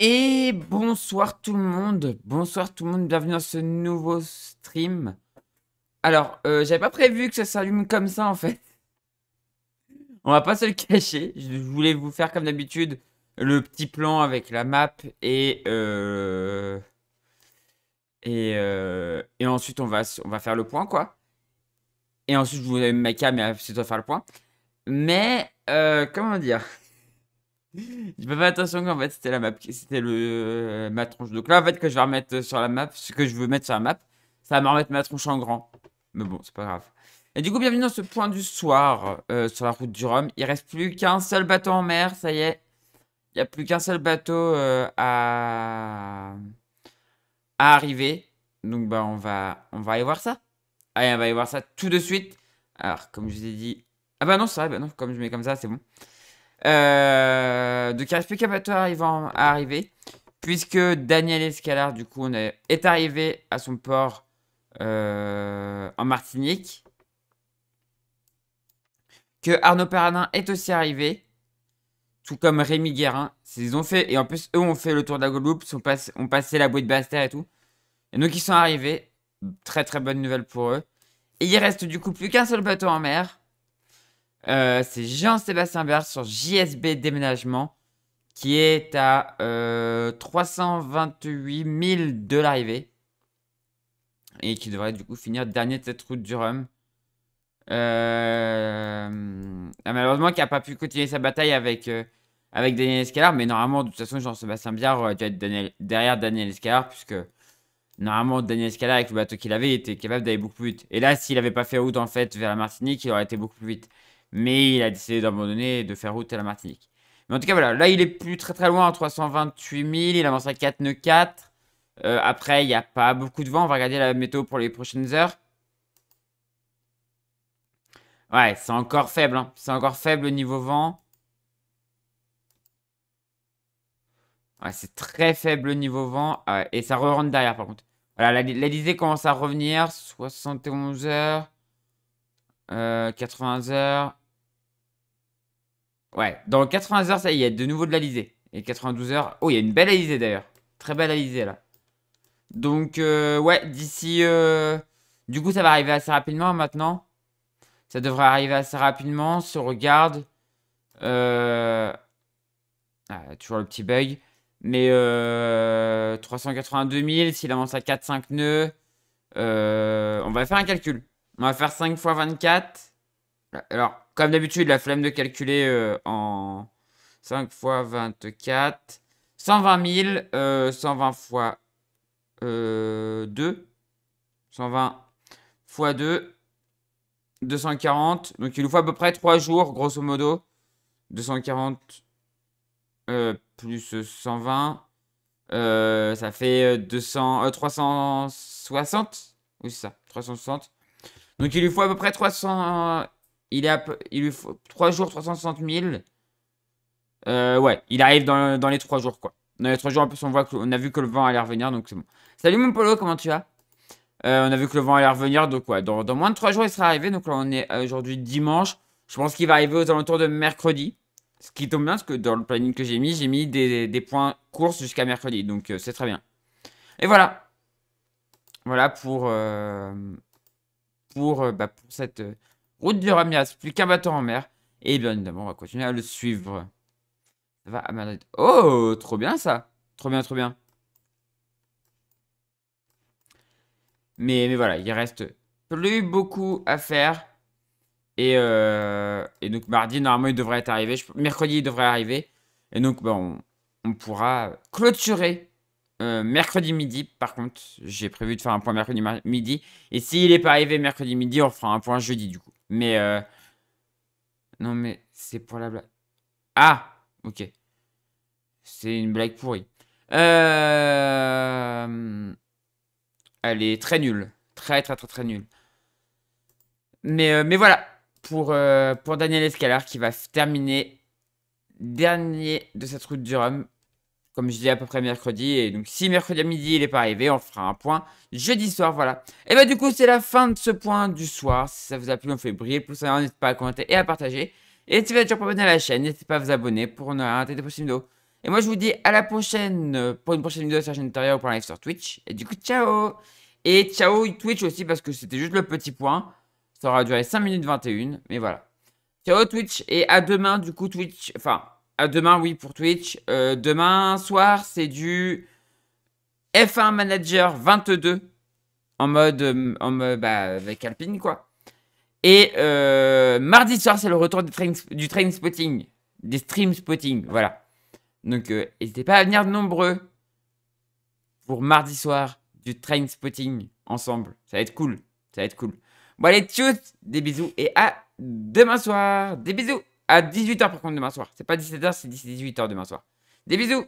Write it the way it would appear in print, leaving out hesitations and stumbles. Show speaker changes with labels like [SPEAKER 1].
[SPEAKER 1] Et bonsoir tout le monde, bienvenue dans ce nouveau stream. Alors, j'avais pas prévu que ça s'allume comme ça en fait. On va pas se le cacher, je voulais vous faire comme d'habitude le petit plan avec la map et ensuite on va faire le point quoi. Et ensuite je vous ai mis ma cam et ensuite on va faire le point. Mais, comment dire? J'ai pas fait attention qu'en fait c'était la map, c'était ma tronche. Donc là en fait que je vais remettre sur la map, ce que je veux mettre sur la map, ça va me remettre ma tronche en grand. Mais bon, c'est pas grave. Et du coup, bienvenue dans ce point du soir sur la route du Rhum. Il reste plus qu'un seul bateau en mer, ça y est. Il n'y a plus qu'un seul bateau à arriver. Donc bah on va aller voir ça. Allez, on va aller voir ça tout de suite. Alors, comme je vous ai dit... Ah bah non, c'est vrai, bah non, comme je mets comme ça, c'est bon. Donc il reste plus qu'un bateau à arriver. Puisque Daniel Escalard, du coup, est arrivé à son port en Martinique. Que Arnaud Perranin est aussi arrivé. Tout comme Rémi Guérin. Ils ont fait, et en plus, eux ont fait le tour de la Guadeloupe. Ont passé la bouée de Basse-Terre et tout. Et donc ils sont arrivés. Très très bonne nouvelle pour eux. Et il reste du coup plus qu'un seul bateau en mer. C'est Jean-Sébastien Berge sur JSB Déménagement. Qui est à 328 000 de l'arrivée. Et qui devrait du coup finir dernier de cette route du Rhum. Malheureusement qui n'a pas pu continuer sa bataille avec Daniel Escalard. Mais normalement de toute façon Jean-Sébastien Biard aurait dû être derrière Daniel Escalard. Puisque normalement Daniel Escalard avec le bateau qu'il avait était capable d'aller beaucoup plus vite. Et là s'il n'avait pas fait route en fait vers la Martinique il aurait été beaucoup plus vite. Mais il a décidé d'abandonner et de faire route à la Martinique. Mais en tout cas, voilà. Là, il est plus très très loin, à 328 000. Il avance à 4 nœuds 4. Après, il n'y a pas beaucoup de vent. On va regarder la météo pour les prochaines heures. Ouais, c'est encore faible. Hein. C'est encore faible au niveau vent. Ouais, c'est très faible au niveau vent. Et ça re-rentre derrière, par contre. Voilà, l'Elysée commence à revenir. 71 heures. 80 heures. Ouais, dans 80 heures, ça y est, de nouveau de l'Alizé. Et 92 heures. Oh, il y a une belle Alizé d'ailleurs. Très belle Alizé là. Donc, ouais, d'ici. Du coup, ça va arriver assez rapidement maintenant. Ça devrait arriver assez rapidement. Si on regarde. Toujours le petit bug. Mais 382 000, s'il avance à 4-5 nœuds. On va faire un calcul. On va faire 5 fois 24. Alors, comme d'habitude, la flemme de calculer en 5 fois 24. 120 000, 120 fois 2. 120 fois 2. 240. Donc, il nous faut à peu près 3 jours, grosso modo. 240 plus 120. Ça fait 360. Oui, c'est ça. 360. Donc, il lui faut à peu près 300... Il lui faut 3 jours, 360 000. Ouais, il arrive dans les 3 jours, quoi. Dans les 3 jours, en plus, on a vu que le vent allait revenir, donc c'est bon. Salut mon Polo, comment tu vas? On a vu que le vent allait revenir, donc ouais, dans moins de 3 jours, il sera arrivé. Donc là, on est aujourd'hui dimanche. Je pense qu'il va arriver aux alentours de mercredi. Ce qui tombe bien, parce que dans le planning que j'ai mis des points courses jusqu'à mercredi. Donc c'est très bien. Et voilà. Voilà pour cette route du Rhum. Il ne reste plus qu'un bateau en mer. Et bien évidemment, on va continuer à le suivre. Ça va à Madrid. Oh, trop bien ça. Trop bien, trop bien. Mais voilà, il reste plus beaucoup à faire. Et donc mardi, normalement, il devrait être arrivé. Mercredi, il devrait arriver. Et donc, bah, on pourra clôturer mercredi midi. Par contre, j'ai prévu de faire un point mercredi midi. Et s'il n'est pas arrivé mercredi midi, on fera un point jeudi, du coup. Mais, non, mais c'est pour la blague. Ah, ok. C'est une blague pourrie. Elle est très nulle. Très, très, très, très nulle. Mais voilà. Pour Daniel Escalard qui va terminer dernier de cette route du Rhum. Comme je dis à peu près mercredi. Et donc si mercredi à midi il n'est pas arrivé, on fera un point jeudi soir. Voilà. Et bah du coup c'est la fin de ce point du soir. Si ça vous a plu, on fait briller le pouce en l'air. N'hésitez pas à commenter et à partager. Et si vous êtes toujours pas abonné à la chaîne, n'hésitez pas à vous abonner pour ne rien rater des prochaines vidéos. Et moi, je vous dis à la prochaine pour une prochaine vidéo sur la chaîne intérieure ou pour un live sur Twitch. Et du coup, ciao! Et ciao Twitch aussi parce que c'était juste le petit point. Ça aura duré 5 minutes 21. Mais voilà. Ciao Twitch et à demain du coup Twitch. Enfin, à demain oui pour Twitch. Demain soir, c'est du F1 Manager 22 en mode bah, avec Alpine quoi. Et mardi soir, c'est le retour du train spotting. Des stream spotting, voilà. Donc, n'hésitez pas à venir nombreux pour mardi soir du train spotting ensemble. Ça va être cool. Ça va être cool. Bon, allez, tchuss, des bisous et à demain soir. Des bisous. À 18h par contre demain soir. C'est pas 17h, c'est 18h demain soir. Des bisous.